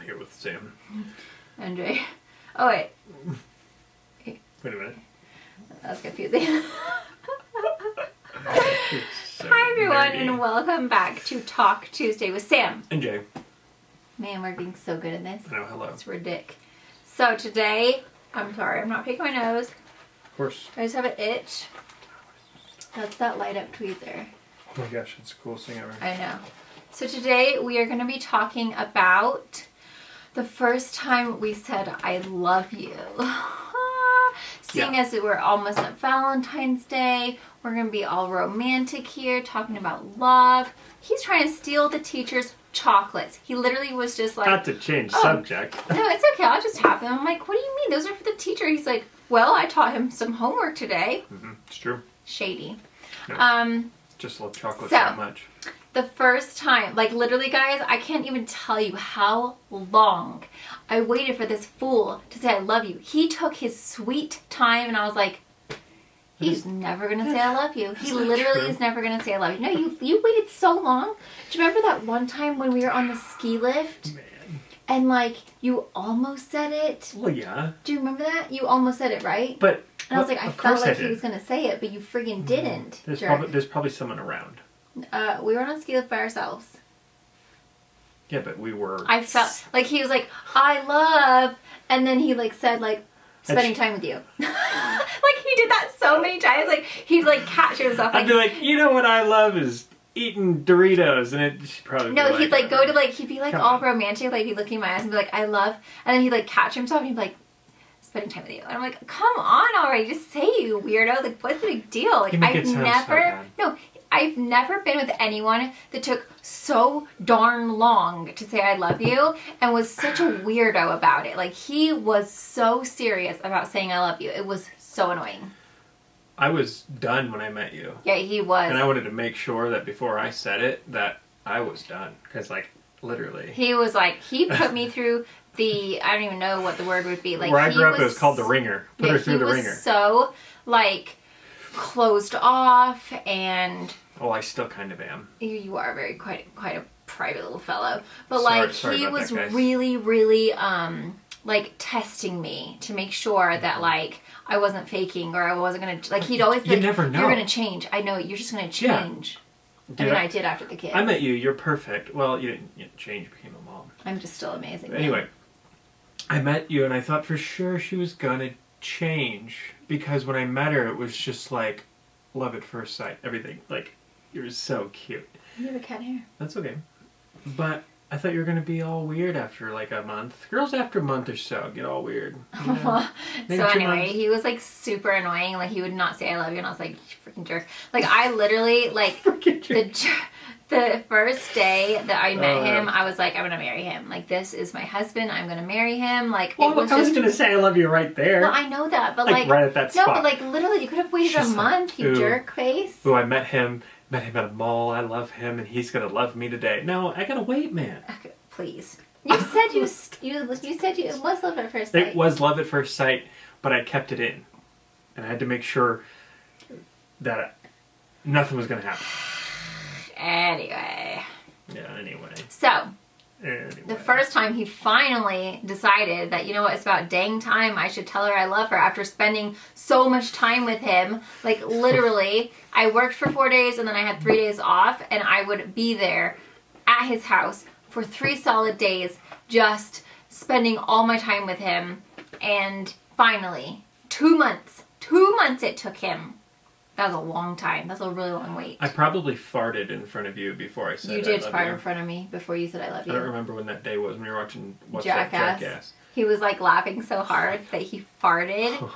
here with Sam. Andre. Oh, wait. Wait a minute. That was confusing. So Hi, everyone, nerdy. and welcome back to Talk Tuesday with Sam. And Jay. Man, we're being so good at this. I know, hello. It's ridiculous. So today, I'm sorry, I'm not picking my nose. Of course. I just have an itch. That's that light up tweezer. Oh my gosh, it's the coolest thing ever. I know. So today we are going to be talking about the first time we said I love you. Seeing as we're almost at Valentine's Day, we're going to be all romantic here, talking about love. He's trying to steal the teacher's chocolates. He literally was just like... Not to change subject. No, it's okay. I'll just have them. I'm like, what do you mean? Those are for the teacher. He's like, well, I taught him some homework today. Mm-hmm. It's true. Shady. No, just love chocolate so much. The first time, like literally guys, I can't even tell you how long I waited for this fool to say I love you. He took his sweet time and I was like, he's never gonna say I love you. He literally is never gonna say I love you. No, you waited so long. Do you remember that one time when we were on the ski lift? Man. And like, you almost said it? Well, yeah. Do you remember that? You almost said it, right? But... And I was like, I felt like he was gonna say it, but you friggin' didn't. There's probably someone around. We were on a ski lift by ourselves. Yeah, but we were... I felt like he was like, I love, and then he like said like, spending time with you. Like he did that so many times. Like he'd like catch himself. Like, I'd be like, you know what I love is eating Doritos, and it should probably no, be he'd like go to like, he'd be like all romantic, like he'd look in my eyes and be like, I love, and then he'd like catch himself and he'd be like, spending time with you. And I'm like, come on already, just say you weirdo. Like what's the big deal? Like I've never been with anyone that took so darn long to say I love you and was such a weirdo about it. Like he was so serious about saying I love you. It was so annoying. I was done when I met you. Yeah, he was. And I wanted to make sure that before I said it, that I was done. Because like, literally. He was like, he put me through the, I don't even know what the word would be. Like, where I grew up, it was called the ringer. Put her through the ringer. He was so, like, closed off and... Oh, I still kind of am. You are quite a private little fellow. But, sorry he about was that, guys. really, like, testing me to make sure that, like, I wasn't faking or I wasn't going to... Like, he'd always be you like, never know. You're going to change. I know, you're just going to change. Yeah. And then I did after the kid. I met you. You're perfect. Well, you didn't change. You became a mom. I'm just still amazing. But anyway, I met you and I thought for sure she was going to change. Because when I met her, it was just like love at first sight. Everything. Like, you were so cute. You have a cat hair. That's okay. But I thought you were going to be all weird after like a month. Girls after a month or so get all weird. You know? So anyway, he was like super annoying. Like he would not say I love you and I was like, you freaking jerk. Like I literally like the first day that I met him, I was like, I'm gonna marry him. Like this is my husband. I'm gonna marry him. Like well, I was gonna say I love you right there. Well, I know that, but like right at that spot. No, but like literally, you could have waited a month. You jerk face. Ooh, I met him at a mall. I love him, and he's gonna love me today. No, I gotta wait, man. Okay, please. You said you said it was love at first sight. It was love at first sight, but I kept it in, and I had to make sure that nothing was gonna happen. Anyway. Yeah. Anyway. So. The first time he finally decided that, you know what, it's about dang time I should tell her I love her after spending so much time with him. Like, literally, I worked for 4 days and then I had 3 days off and I would be there at his house for 3 solid days just spending all my time with him. And finally, 2 months it took him. That was a long time. That's a really long wait. I probably farted in front of you before I said I love you. You did fart in front of me before you said I love you. I don't remember when that day was, when you were watching Jackass. He was like laughing so hard that he farted.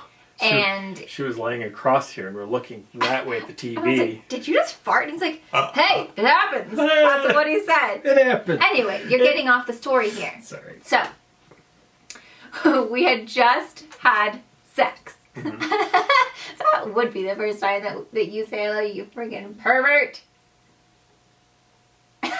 She was laying across here and we're looking that way at the TV. I was like, did you just fart? And he's like, hey, it happens. That's what he said. It happened. Anyway, you're getting off the story here. Sorry. So, we had just had sex. Mm-hmm. That would be the first time that you say I love you, you friggin' pervert. You're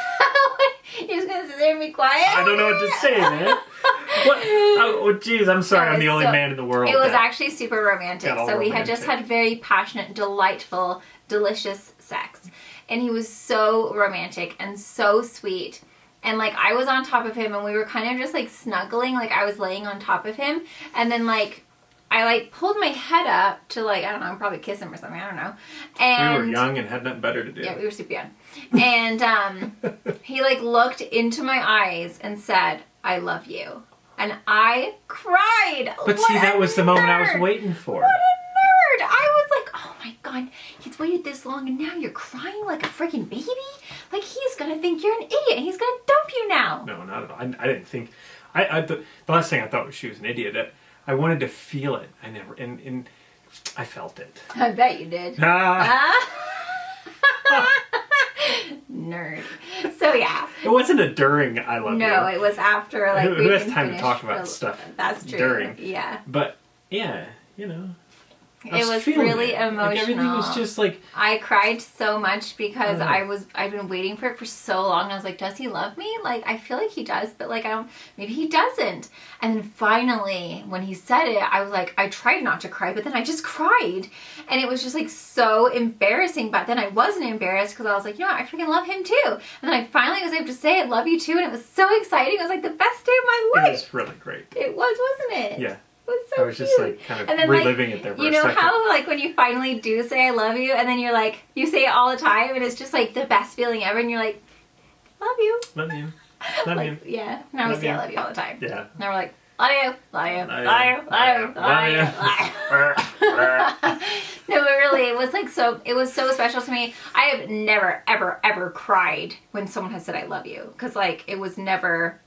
just gonna sit there and be quiet? I don't know what to say, man. What? Oh, jeez, I'm sorry. I'm the only man in the world. It was actually super romantic. So we had just had very passionate, delightful, delicious sex. And he was so romantic and so sweet. and like I was on top of him and we were kind of just like snuggling, like I was laying on top of him, and then like I like pulled my head up to like, I don't know, probably kiss him or something, I don't know. And we were young and had nothing better to do. Yeah, we were super young. And he like looked into my eyes and said, "I love you." And I cried. But see, that was the moment I was waiting for. What a nerd. I was like, oh my God, he's waited this long and now you're crying like a freaking baby? Like he's going to think you're an idiot and he's going to dump you now. No, not at all. I didn't think, the last thing I thought was she was an idiot. I wanted to feel it. I never, and I felt it. I bet you did. Nerd. So yeah. It wasn't a during I love you. No, it was after like who has time to talk about stuff? That's true. During. Yeah. But yeah, you know. It was really emotional. Like everything was just like I cried so much because I've been waiting for it for so long. I was like, does he love me? Like I feel like he does, but like maybe he doesn't. And then finally when he said it, I was like, I tried not to cry, but then I just cried. And it was just like so embarrassing, but then I wasn't embarrassed because I was like, you know what? I freaking love him too. And then I finally was able to say I love you too, and it was so exciting. It was like the best day of my life. It was really great. It was, wasn't it? Yeah. It was so I was just like kind of and then, reliving like, it there for you a know second. how like when you finally do say I love you and then you're like you say it all the time and it's just like the best feeling ever and you're like love you. Love you. Love like, you. Yeah. Now we say I love you all the time. Yeah. Now we're like love you, love you, love you, love you, love you. No, but really it was like it was so special to me. I have never ever ever cried when someone has said I love you because like it was never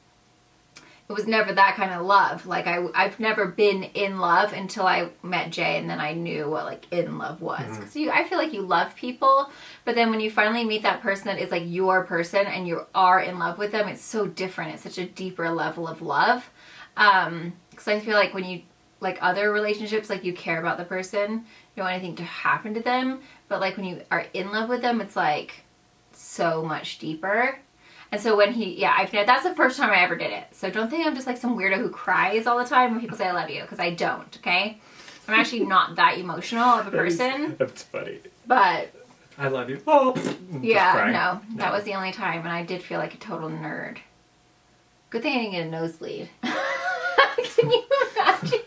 that kind of love. Like I've never been in love until I met Jay, and then I knew what like in love was. Because I feel like you love people, but then when you finally meet that person that is like your person and you are in love with them, it's so different. It's such a deeper level of love. Because I feel like when you like other relationships, like you care about the person, you don't want anything to happen to them. But like when you are in love with them, it's like so much deeper. And so when that's the first time I ever did it. So don't think I'm just like some weirdo who cries all the time when people say I love you, because I don't, okay? I'm actually not that emotional of a person. That's funny. But I love you. Oh, yeah, no, that was the only time, and I did feel like a total nerd. Good thing I didn't get a nosebleed. Can you imagine?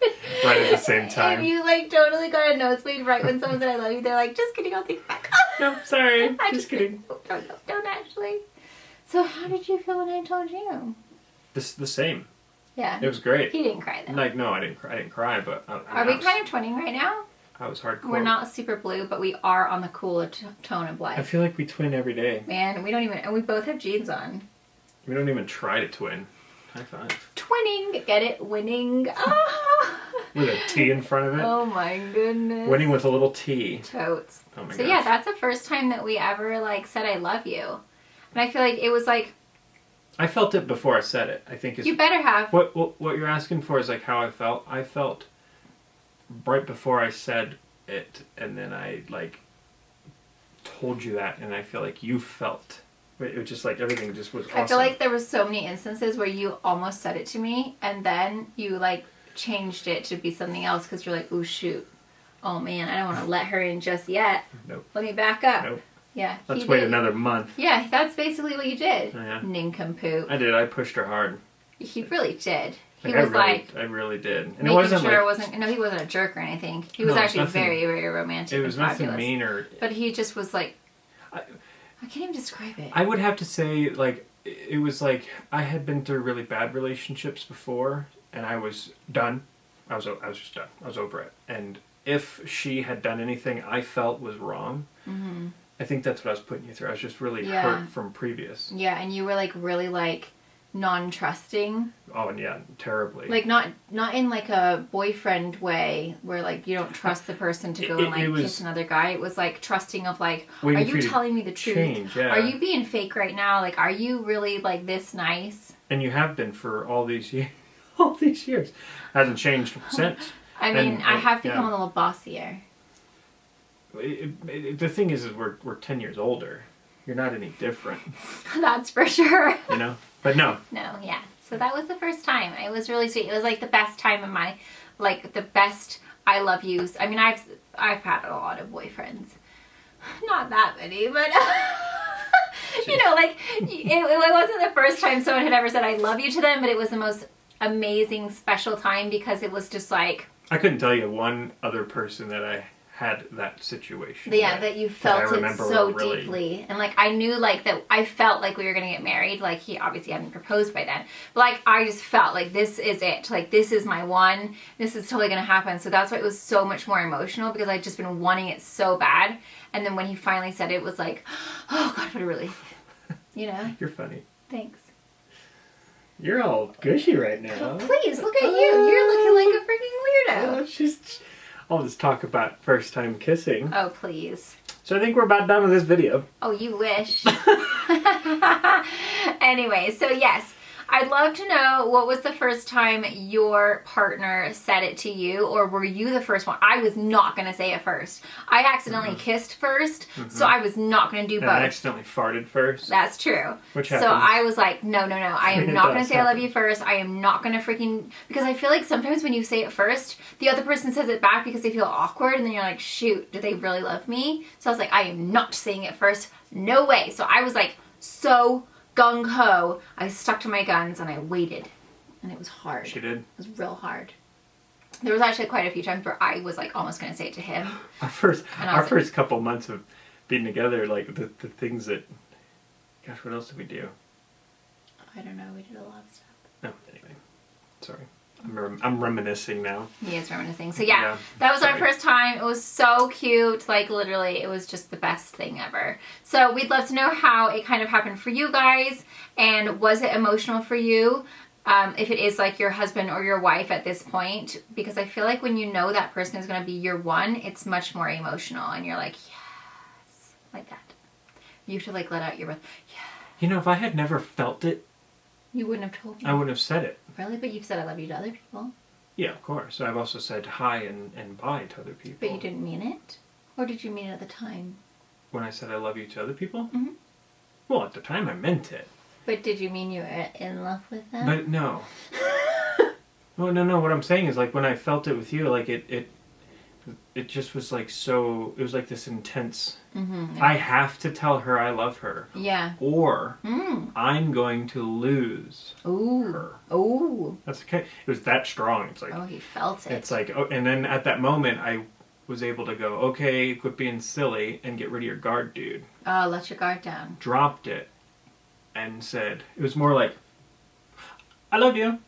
Right at the same time. If you like totally got a nosebleed right when someone said I love you, they're like, just kidding, I'll take it back. No, sorry, just kidding. Don't actually. So how did you feel when I told you? The same. Yeah. It was great. He didn't cry though. Like no, I didn't cry, but are we kind of twinning right now? I was hardcore. We're not super blue, but we are on the cooler tone of life. I feel like we twin every day. Man, and we both have jeans on. We don't even try to twin. High five. Twinning, get it? Winning. Ah. With a T in front of it. Oh my goodness. Winning with a little T. Totes. Oh my so gosh. yeah, that's the first time that we ever like said I love you. And I feel like it was like... I felt it before I said it. I think it's... You better have. What you're asking for is like how I felt. I felt right before I said it, and then I like told you that, and I feel like you felt. It was just like everything just was awesome. I feel like there was so many instances where you almost said it to me, and then you like changed it to be something else because you're like, oh shoot. Oh man, I don't want to let her in just yet. Nope. Let me back up. Nope. Yeah. Let's wait another month. Yeah, that's basically what you did. Oh, yeah. Nincompoop. I did. I pushed her hard. He really did. He like, was like... I really did. And it wasn't sure like... No, he wasn't a jerk or anything. He was actually nothing, very, very romantic. It was and nothing fabulous. mean or... But he just was like... I can't even describe it. I would have to say, like, it was like I had been through really bad relationships before, and I was done. I was just done. I was over it. And if she had done anything I felt was wrong... Mm-hmm. I think that's what I was putting you through. I was just really hurt from previous. Yeah, and you were like really like non-trusting. Oh, and yeah, terribly. Like not in like a boyfriend way where like you don't trust the person to go and like kiss another guy. It was like trusting of like, are you telling me the truth? Change, yeah. Are you being fake right now? Like, are you really like this nice? And you have been for all these years. All these years. Hasn't changed since. I mean, I have become a little bossier. The thing is we're 10 years older. You're not any different. That's for sure. You know? But no. No, yeah. So that was the first time. It was really sweet. It was like the best time of my, like the best I love yous. I mean, I've had a lot of boyfriends. Not that many, but You know, like, it wasn't the first time someone had ever said I love you to them, but it was the most amazing, special time because it was just like... I couldn't tell you one other person that I had that situation. Yeah, that you felt it so deeply. And like, I knew like that I felt like we were going to get married. Like, he obviously hadn't proposed by then. But like, I just felt like this is it. Like, this is my one. This is totally going to happen. So that's why it was so much more emotional, because I'd just been wanting it so bad. And then when he finally said it, was like, oh God, what a relief. You know? You're funny. Thanks. You're all gushy right now. Oh, please, look at you. You're looking like a freaking weirdo. She's... All this talk about first time kissing. Oh, please. So I think we're about done with this video. Oh, you wish. Anyway, so yes, I'd love to know, what was the first time your partner said it to you, or were you the first one? I was not going to say it first. I accidentally kissed first, so I was not going to do both. I accidentally farted first. That's true. Which happens. So I was like, no. I am not going to say I love you first. I am not going to freaking... Because I feel like sometimes when you say it first, the other person says it back because they feel awkward, and then you're like, shoot, do they really love me? So I was like, I am not saying it first. No way. So I was like, so gung-ho. I stuck to my guns and I waited. And it was hard. She did? It was real hard. There was actually quite a few times where I was like almost going to say it to him. Our first couple months of being together, like the things that... Gosh, what else did we do? I don't know. We did a lot of stuff. Oh, anyway. Sorry. I'm reminiscing now. He is reminiscing. So yeah, that was our first time. It was so cute. Like, literally, it was just the best thing ever. So we'd love to know how it kind of happened for you guys. And was it emotional for you? If it is like your husband or your wife at this point. Because I feel like when you know that person is going to be your one, it's much more emotional. And you're like, yes. Like that. You have to like let out your breath. Yeah. You know, if I had never felt it, you wouldn't have told me. I wouldn't have said it. Really? But you've said I love you to other people. Yeah, of course. I've also said hi and bye to other people. But you didn't mean it? Or did you mean it at the time? When I said I love you to other people? Mm-hmm. Well, at the time I meant it. But did you mean you were in love with them? But no. Well, no. What I'm saying is, like, when I felt it with you, like, it just was like so... It was like this intense... Mm-hmm. I have to tell her I love her. Yeah. Or I'm going to lose her. Ooh. That's okay. It was that strong. It's like... Oh, he felt it. It's like... Oh, and then at that moment, I was able to go, okay, quit being silly and get rid of your guard, dude. Oh, let your guard down. Dropped it and said... It was more like, I love you.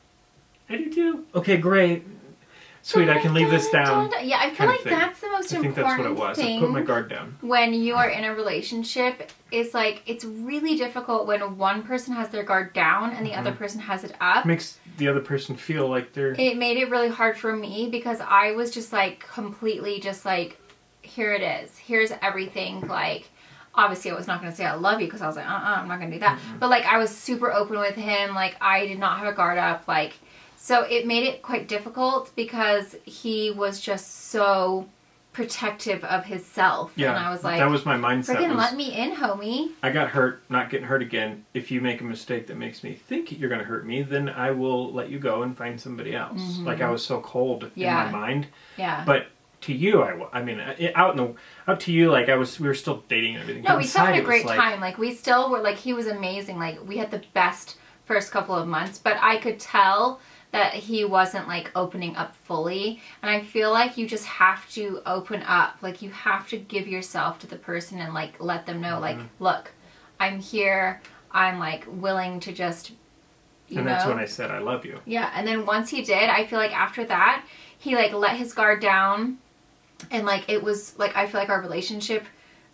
I do too. Okay, great. Sweet, I can leave this down. Yeah, I feel like that's the most important thing. I think that's what it was. I put my guard down. When you are in a relationship, it's like, it's really difficult when one person has their guard down and the other person has it up. Makes the other person feel like they're... It made it really hard for me because I was just like, completely just like, here it is. Here's everything. Like, obviously I was not going to say I love you because I was like, I'm not going to do that. But like, I was super open with him. Like, I did not have a guard up. Like... So it made it quite difficult because he was just so protective of himself. Yeah, and I was like, that was my mindset. Freaking let me in, homie. I got hurt, not getting hurt again. If you make a mistake that makes me think you're going to hurt me, then I will let you go and find somebody else. Mm-hmm. Like, I was so cold in my mind. Yeah. But to you, I mean, out to you, like, we were still dating and everything. No, we still had a great time. Like, we still were, like, he was amazing. Like, we had the best first couple of months, but I could tell that he wasn't like opening up fully, and I feel like you just have to open up. Like, you have to give yourself to the person and like let them know, like, look, I'm here, I'm like willing to just, you know. That's when I said I love you. Yeah, and then once he did, I feel like after that he like let his guard down, and like it was like, I feel like our relationship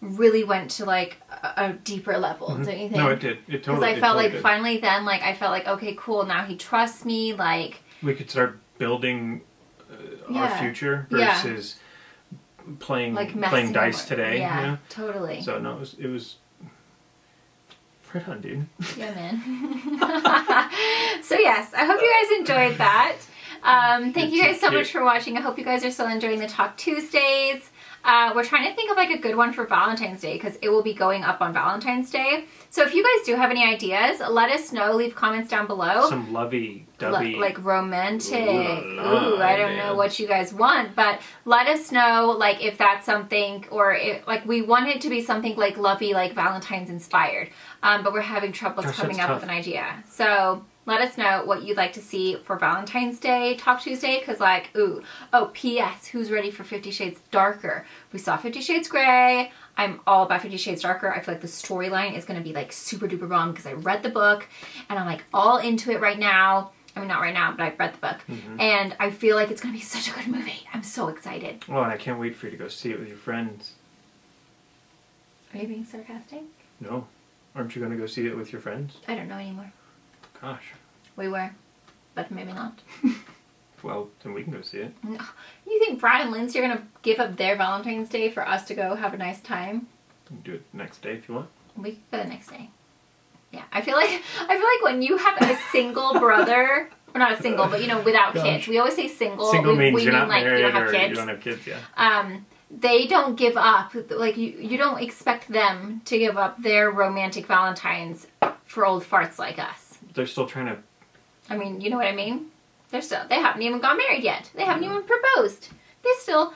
really went to like a deeper level, don't you think? No, it did. It totally. Because I felt like finally then, like, I felt like, okay, cool, now he trusts me, like... We could start building our future versus playing dice today. Yeah, you know? Totally. So, no, it was... Right on, dude. Yeah, man. So, yes, I hope you guys enjoyed that. Thank you guys so much for watching. I hope you guys are still enjoying the Talk Tuesdays. We're trying to think of like a good one for Valentine's Day because it will be going up on Valentine's Day. So if you guys do have any ideas, let us know. Leave comments down below. Some lovey-dovey. Like romantic. Ooh, I don't know what you guys want, but let us know like if that's something, or if, like we want it to be something like lovey, like Valentine's inspired. But we're having troubles coming up with an idea. So let us know what you'd like to see for Valentine's Day Talk Tuesday, because like, P.S. Who's ready for 50 Shades Darker? We saw 50 Shades Grey. I'm all about 50 Shades Darker. I feel like the storyline is going to be like super duper bomb because I read the book and I'm like all into it right now. I mean, not right now, but I've read the book. And I feel like it's going to be such a good movie. I'm so excited. Oh, and I can't wait for you to go see it with your friends. Are you being sarcastic? No. Aren't you going to go see it with your friends? I don't know anymore. Gosh. We were, but maybe not. Well, then we can go see it. You think Brad and Lindsay are going to give up their Valentine's Day for us to go have a nice time? We can do it the next day if you want. We could go the next day. Yeah, I feel like when you have a single brother, or not a single, but without kids. We always say single. Single means you're not like married you don't have or kids. you don't have kids, yeah. They don't give up. Like you don't expect them to give up their romantic Valentines for old farts like us. They're still trying to. I mean, you know what I mean? They haven't even got married yet. They haven't even proposed. They're still,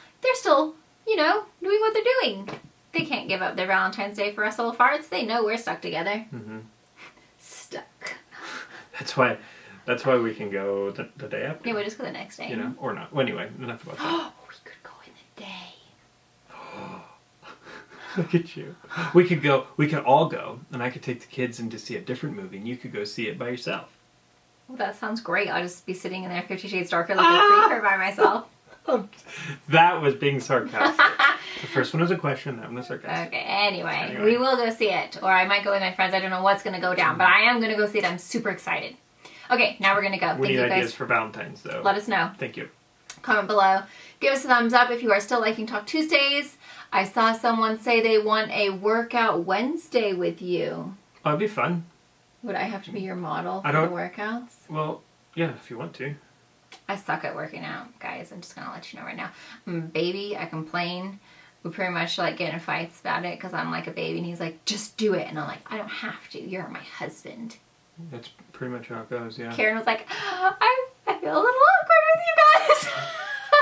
doing what they're doing. They can't give up their Valentine's Day for us old farts. They know we're stuck together. Stuck. That's why we can go the day after. Yeah, we'll just go the next day. Or not. Well, anyway, enough about that. We could go in the day. Look at you. We could all go, and I could take the kids in to see a different movie, and you could go see it by yourself. Well, that sounds great. I'll just be sitting in there 50 Shades Darker like a creeper by myself. That was being sarcastic. The first one was a question, that one was sarcastic. Okay, anyway, we will go see it. Or I might go with my friends. I don't know what's going to go down, but I am going to go see it. I'm super excited. Okay, now we're going to go. We need ideas for Valentine's, though. Let us know. Thank you. Comment below. Give us a thumbs up if you are still liking Talk Tuesdays. I saw someone say they want a workout Wednesday with you. Oh, it'd be fun. Would I have to be your model for the workouts? Well, yeah, if you want to. I suck at working out, guys. I'm just going to let you know right now. I'm a baby. I complain. We pretty much get in fights about it because I'm like a baby and he's like, just do it. And I'm like, I don't have to. You're my husband. That's pretty much how it goes, yeah. Karen was like, I feel a little awkward with you guys.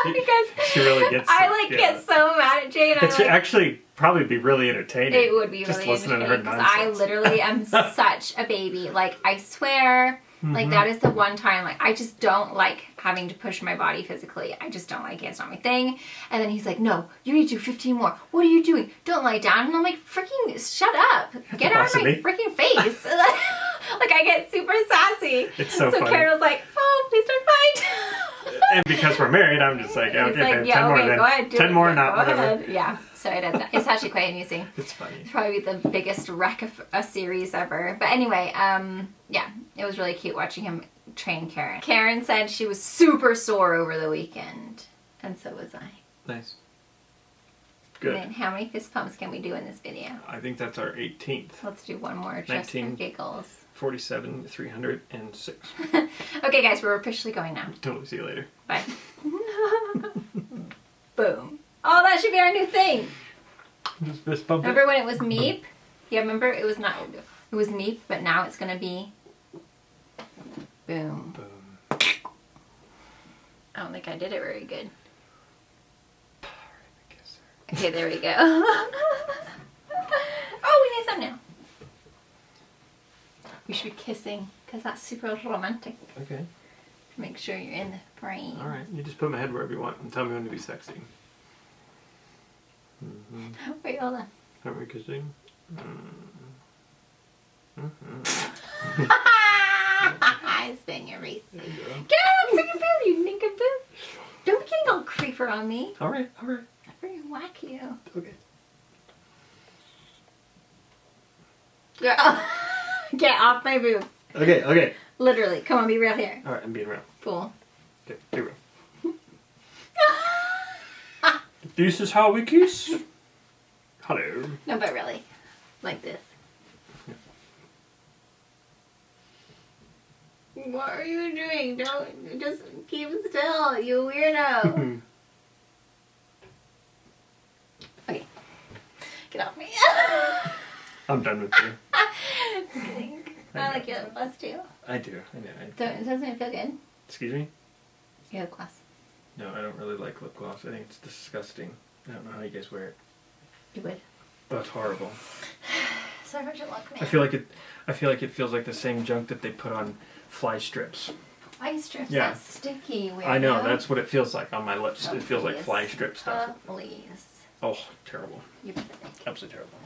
Because she really gets get so mad at Jane. It's actually probably be really entertaining. It would be really entertaining because I literally am such a baby. Like, I swear, like, that is the one time, like, I just don't like having to push my body physically. I just don't like it. It's not my thing. And then he's like, no, you need to do 15 more. What are you doing? Don't lie down. And I'm like, freaking shut up. Get out of my freaking face. Like, I get super sassy. It's so funny. Karen was like, oh, please don't fight. And because we're married, I'm just like, okay, like, babe, yeah, 10 more okay, then. go ahead, 10 more, not whatever. Ahead. Yeah, so it does that. It's actually quite amusing. It's funny. It's probably the biggest wreck of a series ever. But anyway, yeah, it was really cute watching him train Karen. Karen said she was super sore over the weekend, and so was I. Nice. Good. And then how many fist pumps can we do in this video? I think that's our 18th. Let's do one more just for giggles. 47, 306. Okay, guys, we're officially going now. Totally. See you later. Bye. Boom. Oh, that should be our new thing. Just fist bump. Remember when it was Meep? Yeah, remember it was not. It was Meep, but now it's gonna be. Boom. Boom. I don't think I did it very good. Okay, there we go. Oh, we need a thumbnail. We should be kissing, because that's super romantic. Okay. Make sure you're in the frame. Alright, you just put my head wherever you want and tell me when to be sexy. Wait, hold on. Aren't we kissing? Spin your wreath. There you go. Get out of freaking boo, you nincompoop. Don't be getting all creeper on me. Alright, alright. I freaking whack you. Okay. Get off my boob. Okay, okay. Literally. Come on, be real here. Alright, I'm being real. Fool. Okay, be real. This is how we kiss. Hello. No, but really. Like this. Yeah. What are you doing? Don't just keep still, you weirdo. Get off me. I'm done with you. Just kidding. I like your lip gloss too. I do. Doesn't it feel good? Excuse me? Your lip gloss. No, I don't really like lip gloss. I think it's disgusting. I don't know how you guys wear it. You would. Oh, it's horrible. Sorry for your luck, man. I feel like it feels like the same junk that they put on fly strips. Fly strips? Yeah. That's sticky. Weirdo. I know, that's what it feels like on my lips. Oh, it feels like please. fly strip stuff. Please. Oh, terrible. You're pathetic. Absolutely terrible.